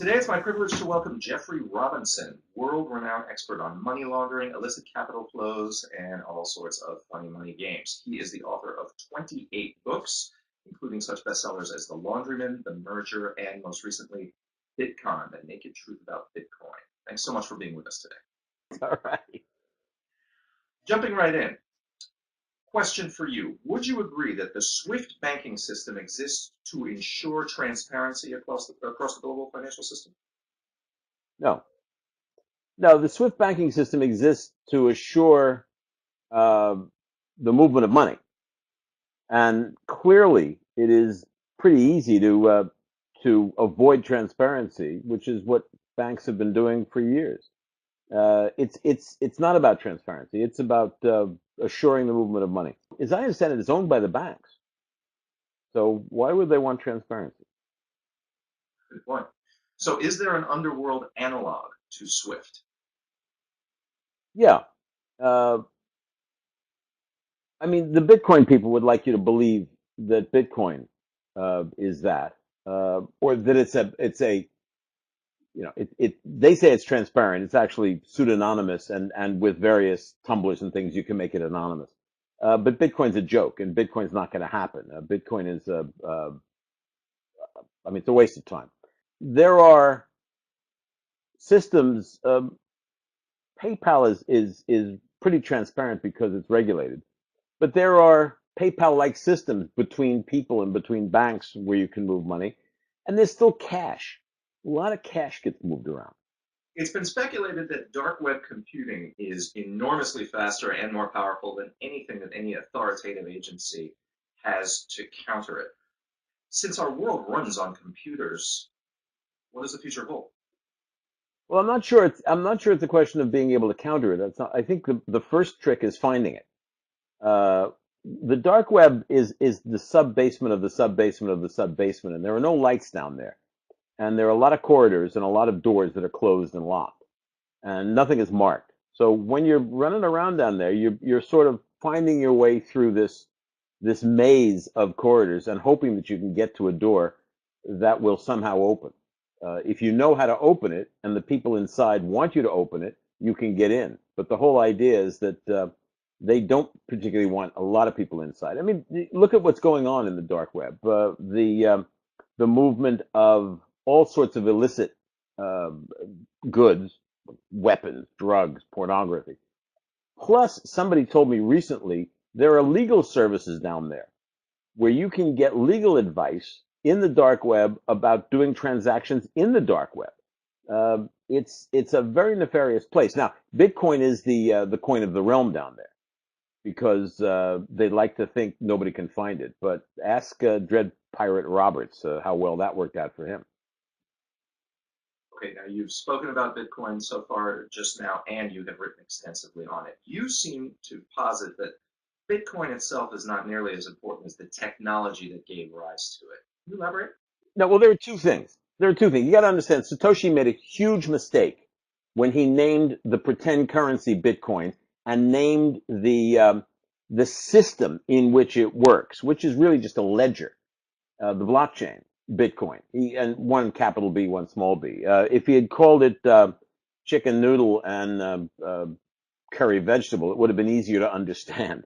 Today, it's my privilege to welcome Jeffrey Robinson, world-renowned expert on money laundering, illicit capital flows, and all sorts of funny money games. He is the author of 28 books, including such bestsellers as The Laundrymen, The Merger, and most recently, Bitcoin, The Naked Truth About Bitcoin. Thanks so much for being with us today. All right. Jumping right in. Question for you. Would you agree that the SWIFT banking system exists to ensure transparency across the global financial system? No. No, the SWIFT banking system exists to assure the movement of money. And clearly, it is pretty easy to avoid transparency, which is what banks have been doing for years. It's not about transparency. It's about assuring the movement of money. As I understand it, it's owned by the banks. So why would they want transparency? Good point. So is there an underworld analog to SWIFT? Yeah. Uh, I mean, the Bitcoin people would like you to believe that Bitcoin is that, or that it's a they say it's transparent. It's actually pseudonymous, and with various tumblers and things, you can make it anonymous. But Bitcoin's a joke, and Bitcoin's not going to happen. Bitcoin is I mean, it's a waste of time. There are systems. PayPal is pretty transparent because it's regulated. But there are PayPal-like systems between people and between banks where you can move money, and there's still cash. A lot of cash gets moved around. It's been speculated that dark web computing is enormously faster and more powerful than anything that any authoritative agency has to counter it. Since our world runs on computers, what does the future hold? Well, I'm not sure it's a question of being able to counter it. That's not, I think the first trick is finding it. Uh, the dark web is the sub basement of the sub basement of the sub basement, and there are no lights down there. And there are a lot of corridors and a lot of doors that are closed and locked, and nothing is marked. So when you're running around down there, you're sort of finding your way through this maze of corridors and hoping that you can get to a door that will somehow open. If you know how to open it and the people inside want you to open it, you can get in. But the whole idea is that they don't particularly want a lot of people inside. I mean, look at what's going on in the dark web. The movement of all sorts of illicit uh, goods, weapons, drugs, pornography. Plus, somebody told me recently there are legal services down there where you can get legal advice in the dark web about doing transactions in the dark web. It's a very nefarious place. Now, Bitcoin is the coin of the realm down there because they like to think nobody can find it. But ask Dread Pirate Roberts how well that worked out for him. Okay, now you've spoken about Bitcoin so far just now, and you have written extensively on it. You seem to posit that Bitcoin itself is not nearly as important as the technology that gave rise to it. Can you elaborate? No, well, there are two things. There are two things. You got to understand, Satoshi made a huge mistake when he named the pretend currency Bitcoin and named the system in which it works, which is really just a ledger, the blockchain, Bitcoin. And one capital B, one small b. If he had called it chicken noodle and curry vegetable, it would have been easier to understand.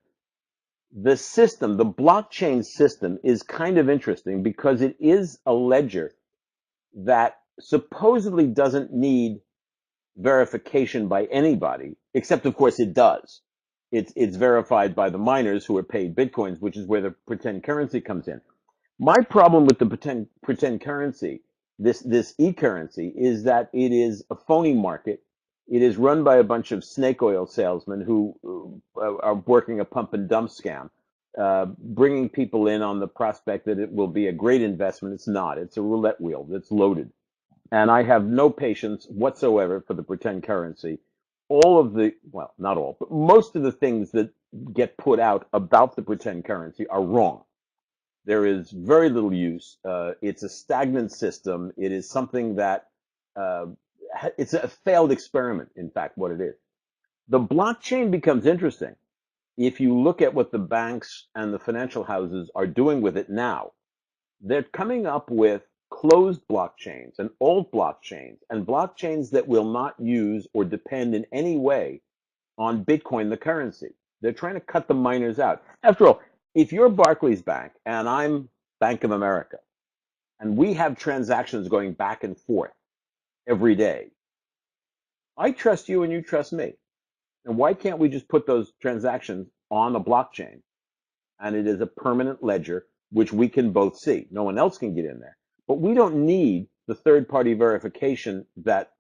The system, the blockchain system, is kind of interesting because it is a ledger that supposedly doesn't need verification by anybody, except of course it does. It's verified by the miners who are paid bitcoins, which is where the pretend currency comes in. My problem with the pretend currency, this e-currency, is that it is a phony market. It is run by a bunch of snake oil salesmen who are working a pump and dump scam, bringing people in on the prospect that it will be a great investment. It's not. It's a roulette wheel that's loaded. And I have no patience whatsoever for the pretend currency. All of the, well, not all, but most of the things that get put out about the pretend currency are wrong. There is very little use. It's a stagnant system. It is something that, uh, it's a failed experiment, in fact, what it is. The blockchain becomes interesting if you look at what the banks and the financial houses are doing with it now. They're coming up with closed blockchains and alt blockchains and blockchains that will not use or depend in any way on Bitcoin, the currency. They're trying to cut the miners out. After all, if you're Barclays Bank and I'm Bank of America, and we have transactions going back and forth every day, I trust you and you trust me. And why can't we just put those transactions on a blockchain, and it is a permanent ledger which we can both see? No one else can get in there. But we don't need the third-party verification that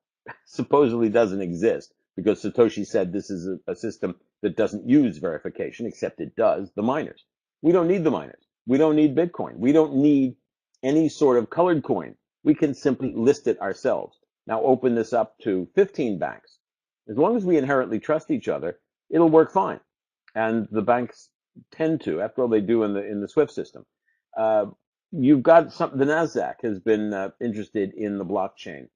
supposedly doesn't exist, because Satoshi said this is a system that doesn't use verification, except it does the miners. We don't need the miners. We don't need Bitcoin. We don't need any sort of colored coin. We can simply list it ourselves. Now open this up to 15 banks. As long as we inherently trust each other, it'll work fine. And the banks tend to, after all, they do in the SWIFT system. You've got the Nasdaq has been interested in the blockchain,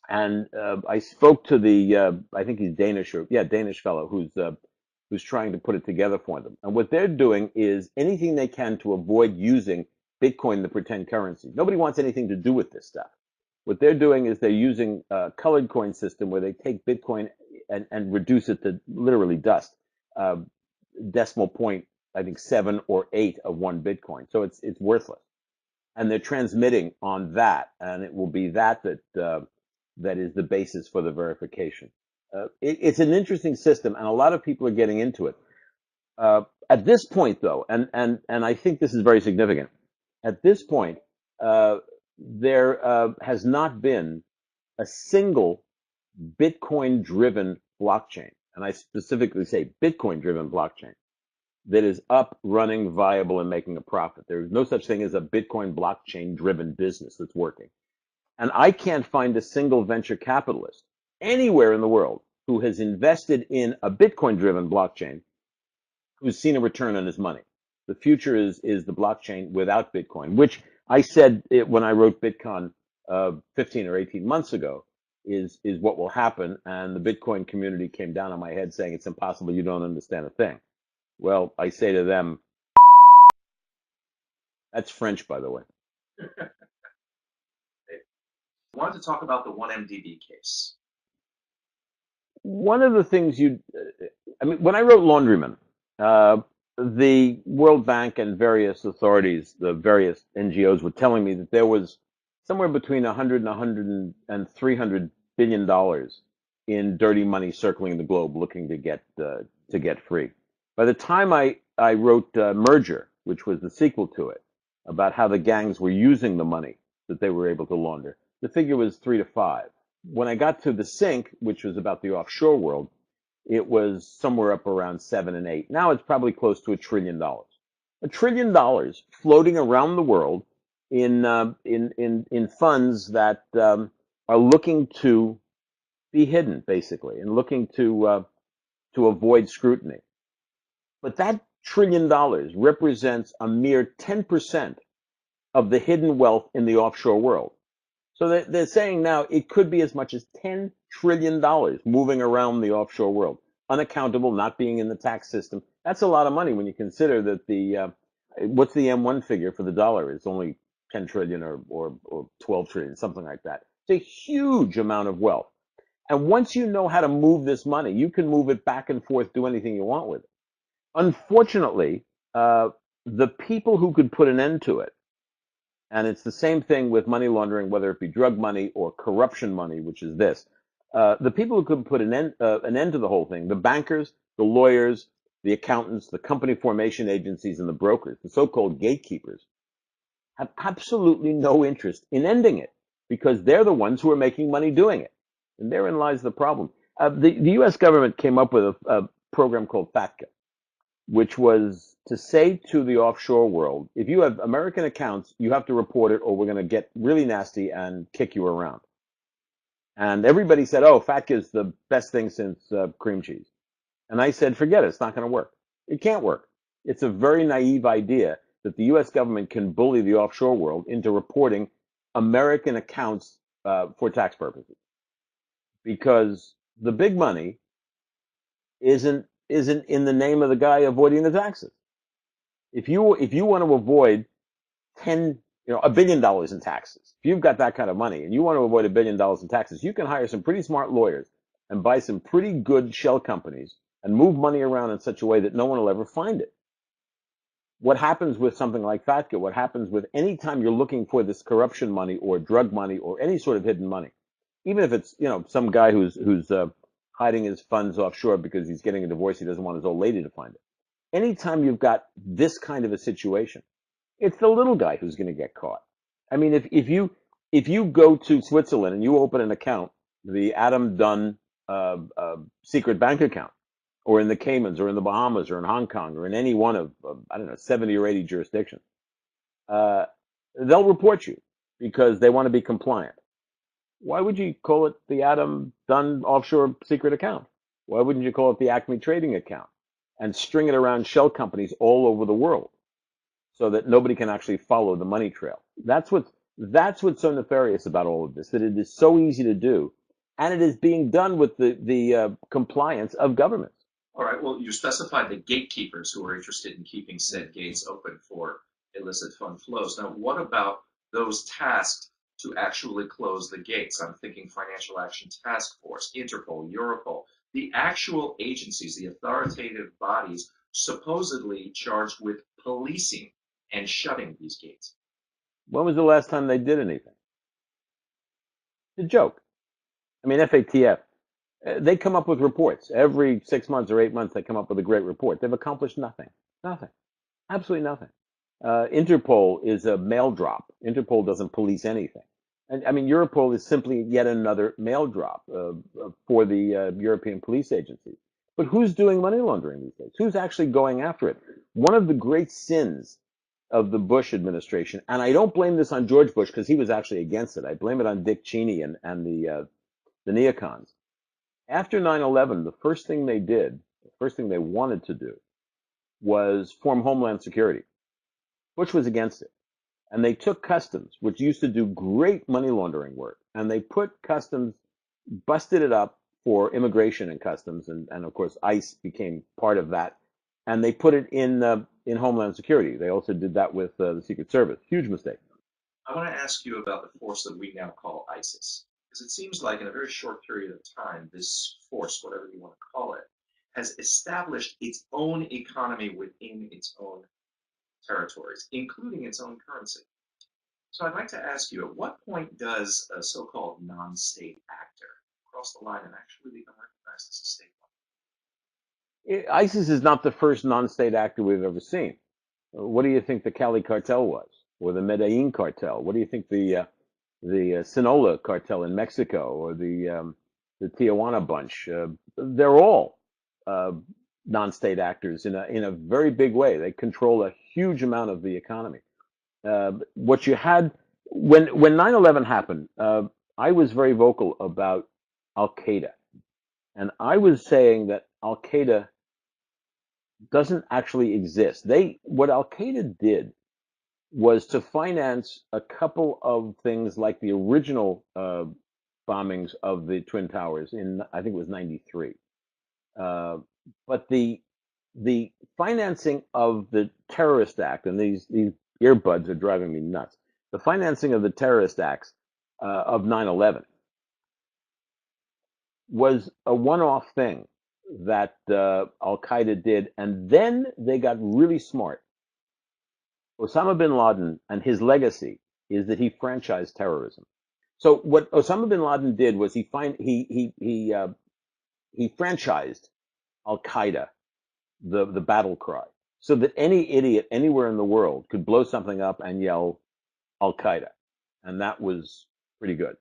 and I spoke to I think he's Danish, or yeah, Danish fellow who's trying to put it together for them. And what they're doing is anything they can to avoid using Bitcoin, the pretend currency. Nobody wants anything to do with this stuff. What they're doing is they're using a colored coin system where they take Bitcoin and reduce it to literally dust, decimal point, I think 7 or 8 of 1 Bitcoin. So it's worthless. And they're transmitting on that, and it will be that is the basis for the verification. It's an interesting system, and a lot of people are getting into it. At this point, though, and I think this is very significant, at this point, there has not been a single Bitcoin-driven blockchain, and I specifically say Bitcoin-driven blockchain, that is up, running, viable, and making a profit. There's no such thing as a Bitcoin blockchain-driven business that's working. And I can't find a single venture capitalist anywhere in the world who has invested in a Bitcoin-driven blockchain who's seen a return on his money. The future is the blockchain without Bitcoin, which I said when I wrote Bitcoin 15 or 18 months ago is what will happen. And the Bitcoin community came down on my head saying, it's impossible, you don't understand a thing. Well, I say to them, that's French, by the way. I wanted to talk about the 1MDB case. One of the things when I wrote Laundrymen, the World Bank and various authorities, the various NGOs were telling me that there was somewhere between 100 and 100 and 300 billion dollars in dirty money circling the globe looking to get free. By the time I wrote Merger, which was the sequel to it, about how the gangs were using the money that they were able to launder, the figure was 3 to 5. When I got to The Sink, which was about the offshore world, it was somewhere up around 7 and 8. Now it's probably close to $1 trillion. $1 trillion floating around the world in funds that are looking to be hidden, basically, and looking to avoid scrutiny. But that $1 trillion represents a mere 10% of the hidden wealth in the offshore world. So they're saying now it could be as much as $10 trillion moving around the offshore world, unaccountable, not being in the tax system. That's a lot of money when you consider that what's the M1 figure for the dollar? It's only 10 trillion or 12 trillion, something like that. It's a huge amount of wealth. And once you know how to move this money, you can move it back and forth, do anything you want with it. Unfortunately, the people who could put an end to it, and it's the same thing with money laundering, whether it be drug money or corruption money, which is this. The people who could put an end to the whole thing, the bankers, the lawyers, the accountants, the company formation agencies, and the brokers, the so-called gatekeepers, have absolutely no interest in ending it because they're the ones who are making money doing it. And therein lies the problem. The U.S. government came up with a program called FATCA, which was to say to the offshore world, if you have American accounts, you have to report it or we're going to get really nasty and kick you around. And everybody said, oh, FATCA is the best thing since cream cheese. And I said, forget it. It's not going to work. It can't work. It's a very naive idea that the U.S. government can bully the offshore world into reporting American accounts for tax purposes. Because the big money isn't in the name of the guy avoiding the taxes. If you want to avoid $1 billion in taxes. If you've got that kind of money and you want to avoid $1 billion in taxes, you can hire some pretty smart lawyers and buy some pretty good shell companies and move money around in such a way that no one will ever find it. What happens with something like FATCA, what happens with any time you're looking for this corruption money or drug money or any sort of hidden money, even if it's, some guy who's hiding his funds offshore because he's getting a divorce, he doesn't want his old lady to find it. Anytime you've got this kind of a situation, it's the little guy who's going to get caught. I mean, if you go to Switzerland and you open an account, the Adam Dunn secret bank account, or in the Caymans, or in the Bahamas, or in Hong Kong, or in any one of I don't know 70 or 80 jurisdictions, they'll report you because they want to be compliant. Why would you call it the Adam Dunn offshore secret account? Why wouldn't you call it the Acme trading account and string it around shell companies all over the world so that nobody can actually follow the money trail? That's what's so nefarious about all of this, that it is so easy to do, and it is being done with the compliance of governments. All right, well, you specified the gatekeepers who are interested in keeping said gates open for illicit fund flows. Now, what about those tasked to actually close the gates? I'm thinking Financial Action Task Force, Interpol, Europol, the actual agencies, the authoritative bodies supposedly charged with policing and shutting these gates. When was the last time they did anything? It's a joke. I mean, FATF, they come up with reports. Every 6 months or 8 months, they come up with a great report. They've accomplished nothing. Nothing. Absolutely nothing. Interpol is a mail drop. Interpol doesn't police anything. And I mean, Europol is simply yet another mail drop for the European police agencies. But who's doing money laundering these days? Who's actually going after it? One of the great sins of the Bush administration, and I don't blame this on George Bush because he was actually against it. I blame it on Dick Cheney and the neocons. After 9/11, the first thing they did, the first thing they wanted to do, was form Homeland Security. Bush was against it. And they took Customs, which used to do great money laundering work, and they put Customs, busted it up for immigration and Customs, and of course ICE became part of that, and they put it in Homeland Security. They also did that with the Secret Service. Huge mistake. I want to ask you about the force that we now call ISIS, because it seems like in a very short period of time, this force, whatever you want to call it, has established its own economy within its own territories, including its own currency. So I'd like to ask you, at what point does a so-called non-state actor cross the line and actually become recognized as a state one? ISIS is not the first non-state actor we've ever seen. What do you think the Cali cartel was, or the Medellin cartel? What do you think the Sinaloa cartel in Mexico, or the Tijuana bunch? They're all non-state actors in a very big way. They control a huge amount of the economy. What you had when 9/11 happened, I was very vocal about Al Qaeda, and I was saying that Al Qaeda doesn't actually exist. What Al Qaeda did was to finance a couple of things like the original bombings of the Twin Towers in, I think it was 93. But the financing of the terrorist act, and these earbuds are driving me nuts. The financing of the terrorist acts of 9/11 was a one-off thing that Al Qaeda did, and then they got really smart. Osama bin Laden and his legacy is that he franchised terrorism. So what Osama bin Laden did was he franchised Al Qaeda the battle cry, so that any idiot anywhere in the world could blow something up and yell Al Qaeda, and that was pretty good.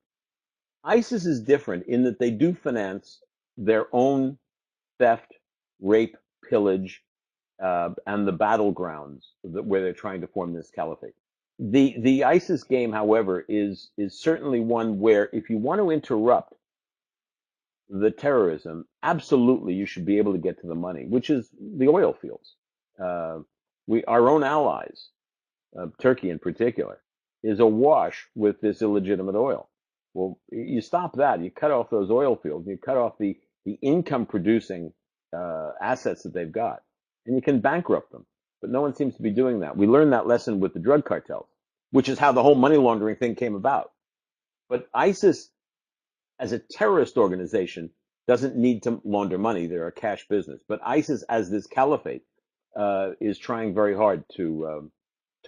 ISIS is different in that they do finance their own theft, rape, pillage, and the battlegrounds where they're trying to form this caliphate. The ISIS game, however, is certainly one where if you want to interrupt the terrorism, absolutely you should be able to get to the money, which is the oil fields. Our own allies, Turkey in particular, is awash with this illegitimate oil. Well, you stop that, you cut off those oil fields, you cut off the income producing assets that they've got, and you can bankrupt them. But no one seems to be doing that. We learned that lesson with the drug cartels. which is how the whole money laundering thing came about. But ISIS, as a terrorist organization, doesn't need to launder money. They're a cash business. But ISIS, as this caliphate, is trying very hard to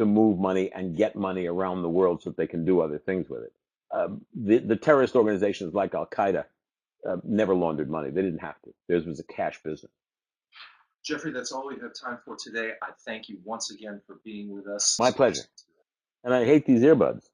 move money and get money around the world so that they can do other things with it. The terrorist organizations like Al Qaeda never laundered money. They didn't have to. Theirs was a cash business. Jeffrey, that's all we have time for today. I thank you once again for being with us. My pleasure. And I hate these earbuds.